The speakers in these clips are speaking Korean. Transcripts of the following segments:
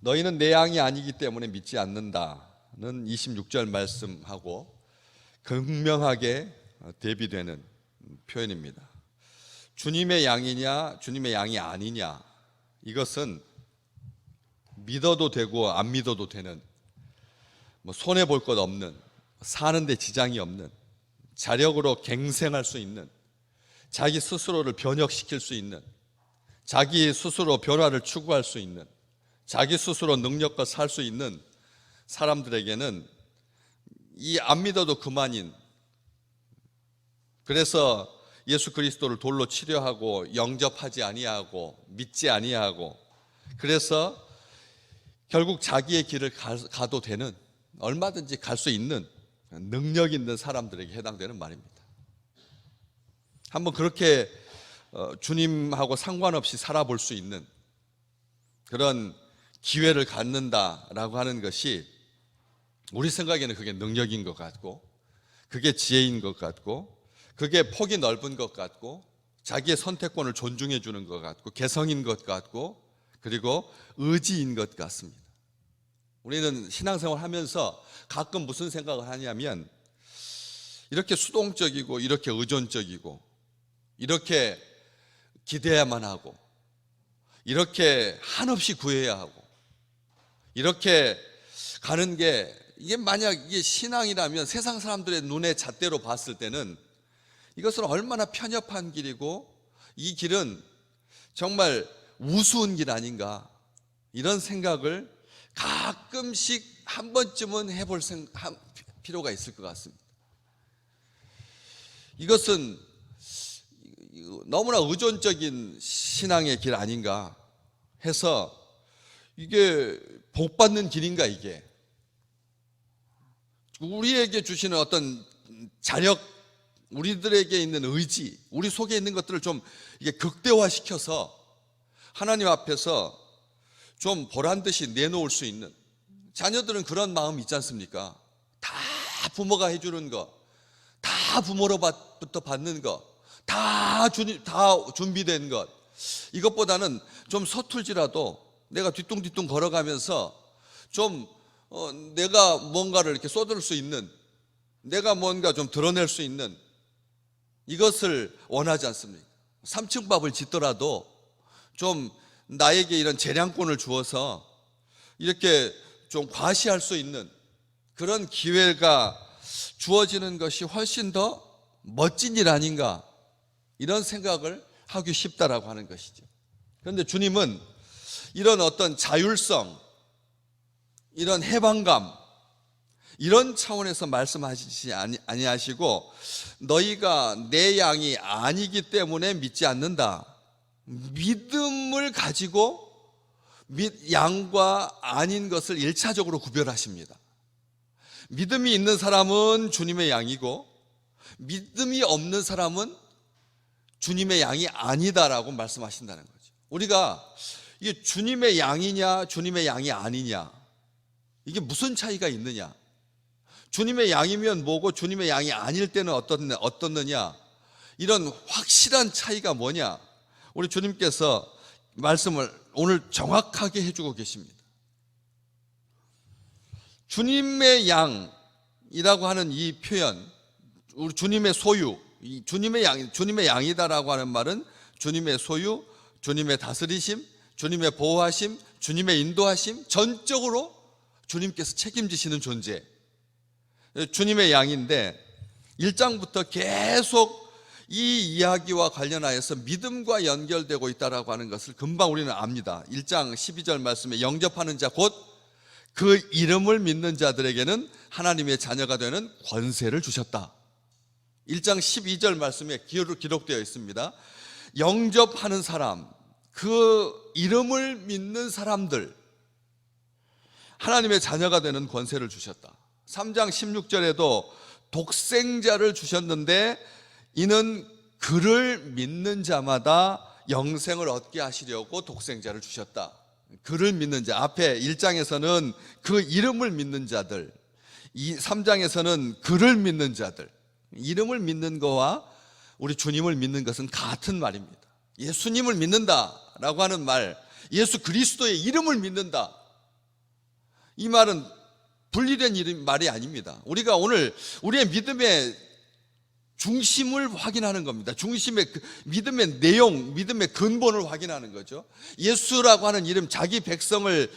너희는 내 양이 아니기 때문에 믿지 않는다는 26절 말씀하고 극명하게 대비되는 표현입니다. 주님의 양이냐 주님의 양이 아니냐, 이것은 믿어도 되고 안 믿어도 되는, 손해볼 것 없는, 사는데 지장이 없는, 자력으로 갱생할 수 있는, 자기 스스로를 변혁시킬 수 있는, 자기 스스로 변화를 추구할 수 있는, 자기 스스로 능력과 살 수 있는 사람들에게는 이 안 믿어도 그만인, 그래서 예수 그리스도를 돌로 치료하고 영접하지 아니하고 믿지 아니하고, 그래서 결국 자기의 길을 가도 되는, 얼마든지 갈 수 있는 능력 있는 사람들에게 해당되는 말입니다. 한번 그렇게 주님하고 상관없이 살아볼 수 있는 그런 기회를 갖는다라고 하는 것이, 우리 생각에는 그게 능력인 것 같고, 그게 지혜인 것 같고, 그게 폭이 넓은 것 같고, 자기의 선택권을 존중해 주는 것 같고, 개성인 것 같고, 그리고 의지인 것 같습니다. 우리는 신앙생활 하면서 가끔 무슨 생각을 하냐면, 이렇게 수동적이고 이렇게 의존적이고 이렇게 기대야만 하고 이렇게 한없이 구해야 하고 이렇게 가는 게, 이게 만약 이게 신앙이라면 세상 사람들의 눈에 잣대로 봤을 때는 이것은 얼마나 편협한 길이고 이 길은 정말 우스운 길 아닌가, 이런 생각을 가끔씩 한 번쯤은 해볼 필요가 있을 것 같습니다. 이것은 너무나 의존적인 신앙의 길 아닌가 해서, 이게 복받는 길인가, 이게 우리에게 주시는 어떤 자력, 우리들에게 있는 의지, 우리 속에 있는 것들을 좀 이게 극대화시켜서 하나님 앞에서 좀 보란듯이 내놓을 수 있는, 자녀들은 그런 마음 있지 않습니까? 다 부모가 해주는 거, 다 부모로부터 받는 것, 다 준비된 것, 이것보다는 좀 서툴지라도 내가 뒤뚱뒤뚱 걸어가면서 좀 내가 뭔가를 이렇게 쏟을 수 있는, 내가 뭔가 좀 드러낼 수 있는 이것을 원하지 않습니까? 3층 밥을 짓더라도 좀 나에게 이런 재량권을 주어서 이렇게 좀 과시할 수 있는 그런 기회가 주어지는 것이 훨씬 더 멋진 일 아닌가, 이런 생각을 하기 쉽다라고 하는 것이죠. 그런데 주님은 이런 어떤 자율성, 이런 해방감, 이런 차원에서 말씀하시지 아니하시고, 너희가 내 양이 아니기 때문에 믿지 않는다, 믿음을 가지고 양과 아닌 것을 1차적으로 구별하십니다. 믿음이 있는 사람은 주님의 양이고, 믿음이 없는 사람은 주님의 양이 아니다라고 말씀하신다는 거죠. 우리가 이게 주님의 양이냐 주님의 양이 아니냐, 이게 무슨 차이가 있느냐, 주님의 양이면 뭐고 주님의 양이 아닐 때는 어떻느냐, 이런 확실한 차이가 뭐냐, 우리 주님께서 말씀을 오늘 정확하게 해주고 계십니다. 주님의 양이라고 하는 이 표현, 우리 주님의 소유, 주님의 양이다라고 하는 말은 주님의 소유, 주님의 다스리심, 주님의 보호하심, 주님의 인도하심, 전적으로 주님께서 책임지시는 존재, 주님의 양인데, 1장부터 계속 이 이야기와 관련하여서 믿음과 연결되고 있다라고 하는 것을 금방 우리는 압니다. 1장 12절 말씀에 영접하는 자 곧 그 이름을 믿는 자들에게는 하나님의 자녀가 되는 권세를 주셨다. 1장 12절 말씀에 기록되어 있습니다. 영접하는 사람, 그 이름을 믿는 사람들, 하나님의 자녀가 되는 권세를 주셨다. 3장 16절에도 독생자를 주셨는데 이는 그를 믿는 자마다 영생을 얻게 하시려고 독생자를 주셨다. 그를 믿는 자, 앞에 1장에서는 그 이름을 믿는 자들, 3장에서는 그를 믿는 자들, 이름을 믿는 거와 우리 주님을 믿는 것은 같은 말입니다. 예수님을 믿는다라고 하는 말, 예수 그리스도의 이름을 믿는다, 이 말은 분리된 말이 아닙니다. 우리가 오늘 우리의 믿음의 중심을 확인하는 겁니다. 중심의 믿음의 내용, 믿음의 근본을 확인하는 거죠. 예수라고 하는 이름, 자기 백성을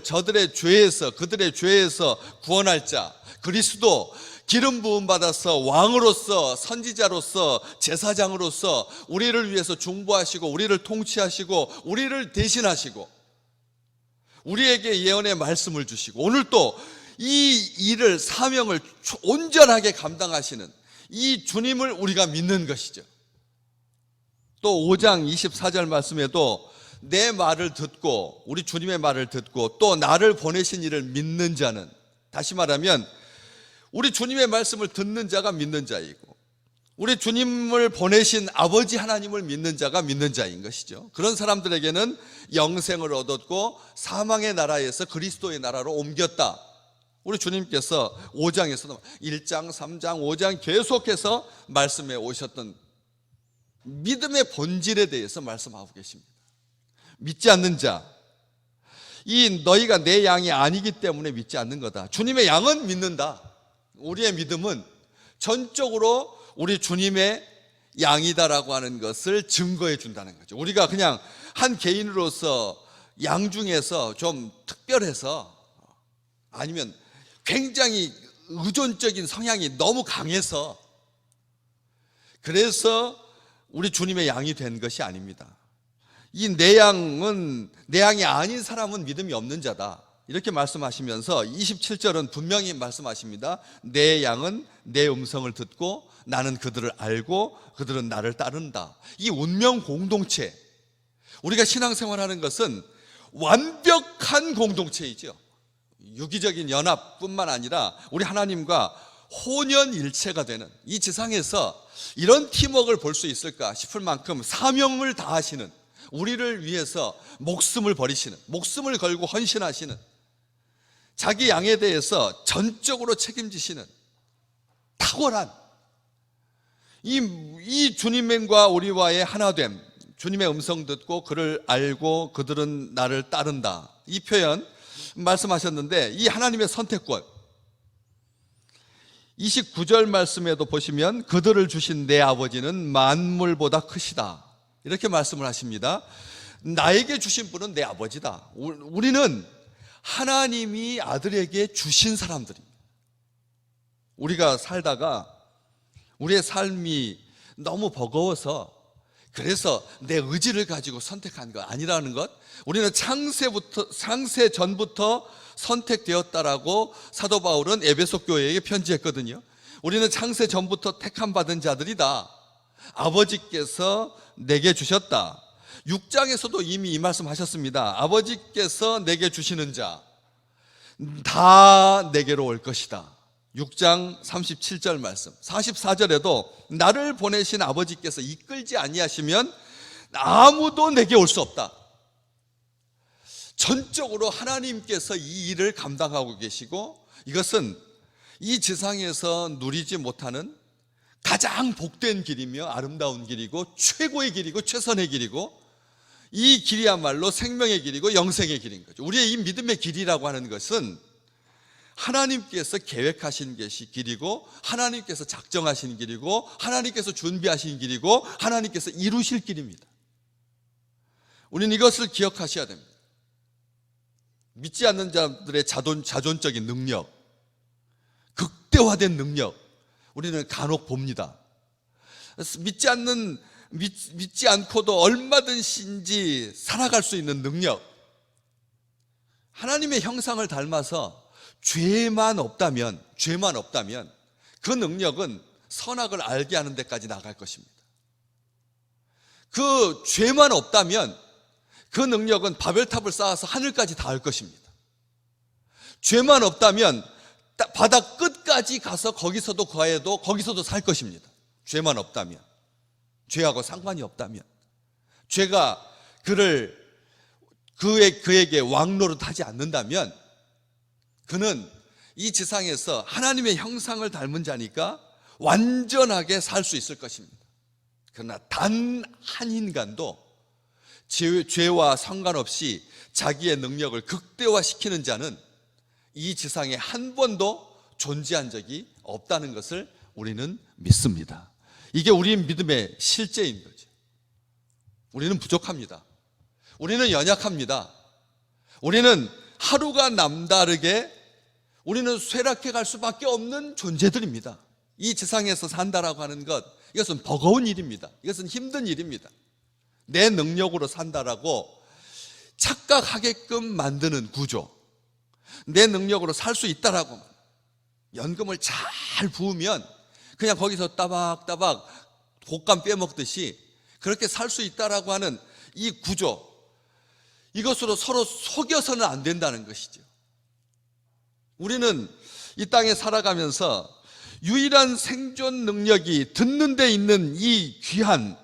저들의 죄에서, 그들의 죄에서 구원할 자, 그리스도, 기름 부음 받아서 왕으로서, 선지자로서, 제사장으로서 우리를 위해서 중보하시고, 우리를 통치하시고, 우리를 대신하시고, 우리에게 예언의 말씀을 주시고, 오늘 또 이 일을, 사명을 온전하게 감당하시는 이 주님을 우리가 믿는 것이죠. 또 5장 24절 말씀에도 내 말을 듣고, 우리 주님의 말을 듣고 또 나를 보내신 이를 믿는 자는, 다시 말하면 우리 주님의 말씀을 듣는 자가 믿는 자이고, 우리 주님을 보내신 아버지 하나님을 믿는 자가 믿는 자인 것이죠. 그런 사람들에게는 영생을 얻었고 사망의 나라에서 그리스도의 나라로 옮겼다. 우리 주님께서 5장에서도 1장, 3장, 5장 계속해서 말씀해 오셨던 믿음의 본질에 대해서 말씀하고 계십니다. 믿지 않는 자, 이 너희가 내 양이 아니기 때문에 믿지 않는 거다. 주님의 양은 믿는다. 우리의 믿음은 전적으로 우리 주님의 양이다라고 하는 것을 증거해 준다는 거죠. 우리가 그냥 한 개인으로서 양 중에서 좀 특별해서, 아니면 굉장히 의존적인 성향이 너무 강해서 그래서 우리 주님의 양이 된 것이 아닙니다. 이 내 양이 아닌 사람은 믿음이 없는 자다, 이렇게 말씀하시면서 27절은 분명히 말씀하십니다. 내 양은 내 음성을 듣고 나는 그들을 알고 그들은 나를 따른다. 이 운명 공동체, 우리가 신앙생활하는 것은 완벽한 공동체이죠. 유기적인 연합뿐만 아니라 우리 하나님과 혼연일체가 되는, 이 지상에서 이런 팀워크를 볼 수 있을까 싶을 만큼 사명을 다하시는, 우리를 위해서 목숨을 버리시는, 목숨을 걸고 헌신하시는, 자기 양에 대해서 전적으로 책임지시는 탁월한 이 주님과 우리와의 하나됨, 주님의 음성 듣고 그를 알고 그들은 나를 따른다, 이 표현 말씀하셨는데, 이 하나님의 선택권, 29절 말씀에도 보시면 그들을 주신 내 아버지는 만물보다 크시다, 이렇게 말씀을 하십니다. 나에게 주신 분은 내 아버지다. 우리는 하나님이 아들에게 주신 사람들입니다. 우리가 살다가 우리의 삶이 너무 버거워서 그래서 내 의지를 가지고 선택한 거 아니라는 것, 우리는 창세 전부터 선택되었다라고 사도 바울은 에베소 교회에게 편지했거든요. 우리는 창세 전부터 택함 받은 자들이다. 아버지께서 내게 주셨다. 6장에서도 이미 이 말씀 하셨습니다. 아버지께서 내게 주시는 자 다 내게로 올 것이다. 6장 37절 말씀. 44절에도 나를 보내신 아버지께서 이끌지 아니하시면 아무도 내게 올 수 없다. 전적으로 하나님께서 이 일을 감당하고 계시고, 이것은 이 지상에서 누리지 못하는 가장 복된 길이며 아름다운 길이고 최고의 길이고 최선의 길이고, 이 길이야말로 생명의 길이고 영생의 길인 거죠. 우리의 이 믿음의 길이라고 하는 것은 하나님께서 계획하신 것이 길이고, 하나님께서 작정하신 길이고, 하나님께서 준비하신 길이고, 하나님께서 이루실 길입니다. 우리는 이것을 기억하셔야 됩니다. 믿지 않는 자들의 자존적인 능력, 극대화된 능력, 우리는 간혹 봅니다. 믿지 않고도 얼마든지 살아갈 수 있는 능력, 하나님의 형상을 닮아서 죄만 없다면 그 능력은 선악을 알게 하는 데까지 나갈 것입니다. 그 죄만 없다면 그 능력은 바벨탑을 쌓아서 하늘까지 닿을 것입니다. 죄만 없다면 바다 끝까지 가서 거기서도 거해도 거기서도 살 것입니다. 죄만 없다면, 죄하고 상관이 없다면, 죄가 그에게 왕노릇하지 않는다면 그는 이 지상에서 하나님의 형상을 닮은 자니까 완전하게 살 수 있을 것입니다. 그러나 단 한 인간도 죄와 상관없이 자기의 능력을 극대화시키는 자는 이 지상에 한 번도 존재한 적이 없다는 것을 우리는 믿습니다. 이게 우리 믿음의 실제인 거죠. 우리는 부족합니다. 우리는 연약합니다. 우리는 하루가 남다르게 우리는 쇠락해 갈 수밖에 없는 존재들입니다. 이 지상에서 산다라고 하는 것, 이것은 버거운 일입니다. 이것은 힘든 일입니다. 내 능력으로 산다라고 착각하게끔 만드는 구조, 내 능력으로 살 수 있다라고 연금을 잘 부으면 그냥 거기서 따박따박 곶감 빼먹듯이 그렇게 살 수 있다라고 하는 이 구조, 이것으로 서로 속여서는 안 된다는 것이죠. 우리는 이 땅에 살아가면서 유일한 생존 능력이 듣는 데 있는 이 귀한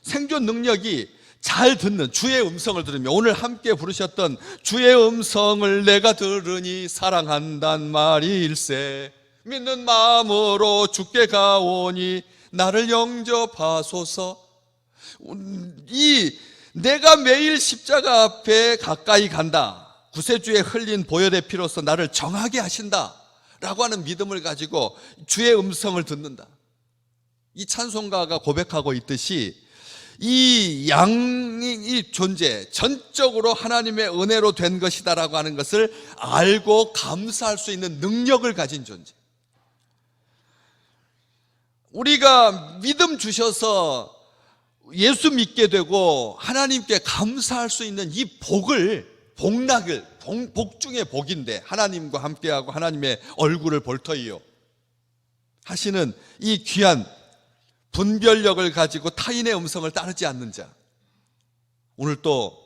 생존 능력이 잘 듣는 주의 음성을 들으며, 오늘 함께 부르셨던 주의 음성을 내가 들으니 사랑한단 말일세, 믿는 마음으로 주께 가오니 나를 영접하소서. 이 내가 매일 십자가 앞에 가까이 간다, 구세주의 흘린 보혈의 피로서 나를 정하게 하신다 라고 하는 믿음을 가지고 주의 음성을 듣는다. 이 찬송가가 고백하고 있듯이 이 양이 존재 전적으로 하나님의 은혜로 된 것이다 라고 하는 것을 알고 감사할 수 있는 능력을 가진 존재, 우리가 믿음 주셔서 예수 믿게 되고 하나님께 감사할 수 있는 이 복락을, 복 중의 복인데, 하나님과 함께하고 하나님의 얼굴을 볼 터이요 하시는 이 귀한 분별력을 가지고 타인의 음성을 따르지 않는 자, 오늘 또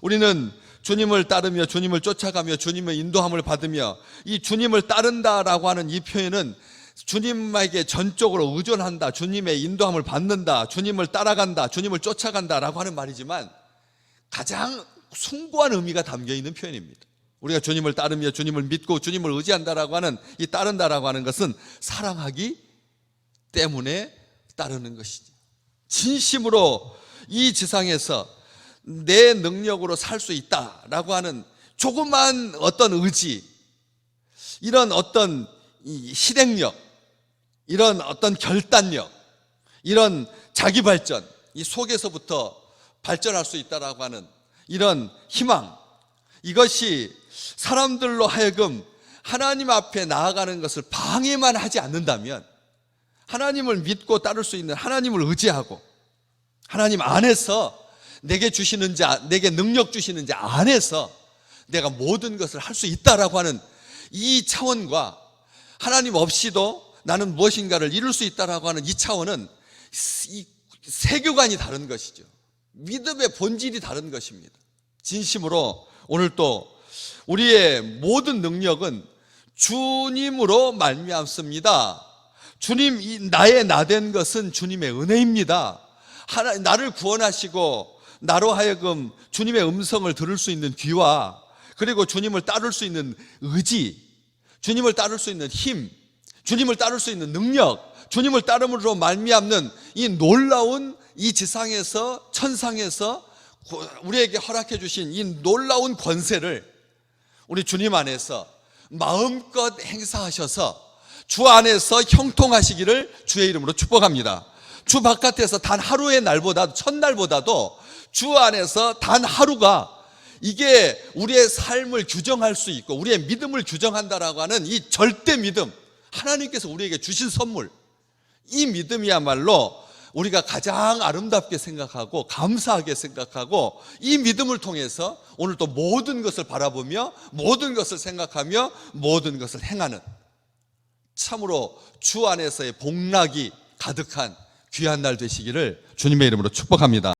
우리는 주님을 따르며 주님을 쫓아가며 주님의 인도함을 받으며, 이 주님을 따른다라고 하는 이 표현은 주님에게 전적으로 의존한다, 주님의 인도함을 받는다, 주님을 따라간다, 주님을 쫓아간다라고 하는 말이지만 가장 숭고한 의미가 담겨 있는 표현입니다. 우리가 주님을 따르며 주님을 믿고 주님을 의지한다라고 하는 이 따른다라고 하는 것은 사랑하기 때문에 따르는 것이지, 진심으로 이 지상에서 내 능력으로 살 수 있다라고 하는 조그만 어떤 의지, 이런 어떤 실행력, 이런 어떤 결단력, 이런 자기 발전, 이 속에서부터 발전할 수 있다라고 하는 이런 희망, 이것이 사람들로 하여금 하나님 앞에 나아가는 것을 방해만 하지 않는다면, 하나님을 믿고 따를 수 있는, 하나님을 의지하고 하나님 안에서 내게 주시는 자, 내게 능력 주시는 자 안에서 내가 모든 것을 할 수 있다라고 하는 이 차원과, 하나님 없이도 나는 무엇인가를 이룰 수 있다라고 하는 이 차원은 이 세계관이 다른 것이죠. 믿음의 본질이 다른 것입니다. 진심으로 오늘 또 우리의 모든 능력은 주님으로 말미암습니다. 주님, 나의 나된 것은 주님의 은혜입니다. 나를 구원하시고 나로 하여금 주님의 음성을 들을 수 있는 귀와, 그리고 주님을 따를 수 있는 의지, 주님을 따를 수 있는 힘, 주님을 따를 수 있는 능력, 주님을 따름으로 말미암는 이 놀라운 이 지상에서, 천상에서 우리에게 허락해 주신 이 놀라운 권세를 우리 주님 안에서 마음껏 행사하셔서 주 안에서 형통하시기를 주의 이름으로 축복합니다. 주 바깥에서 단 하루의 날보다, 첫날보다도 주 안에서 단 하루가, 이게 우리의 삶을 규정할 수 있고 우리의 믿음을 규정한다라고 하는 이 절대 믿음, 하나님께서 우리에게 주신 선물, 이 믿음이야말로 우리가 가장 아름답게 생각하고 감사하게 생각하고, 이 믿음을 통해서 오늘 또 모든 것을 바라보며 모든 것을 생각하며 모든 것을 행하는, 참으로 주 안에서의 복락이 가득한 귀한 날 되시기를 주님의 이름으로 축복합니다.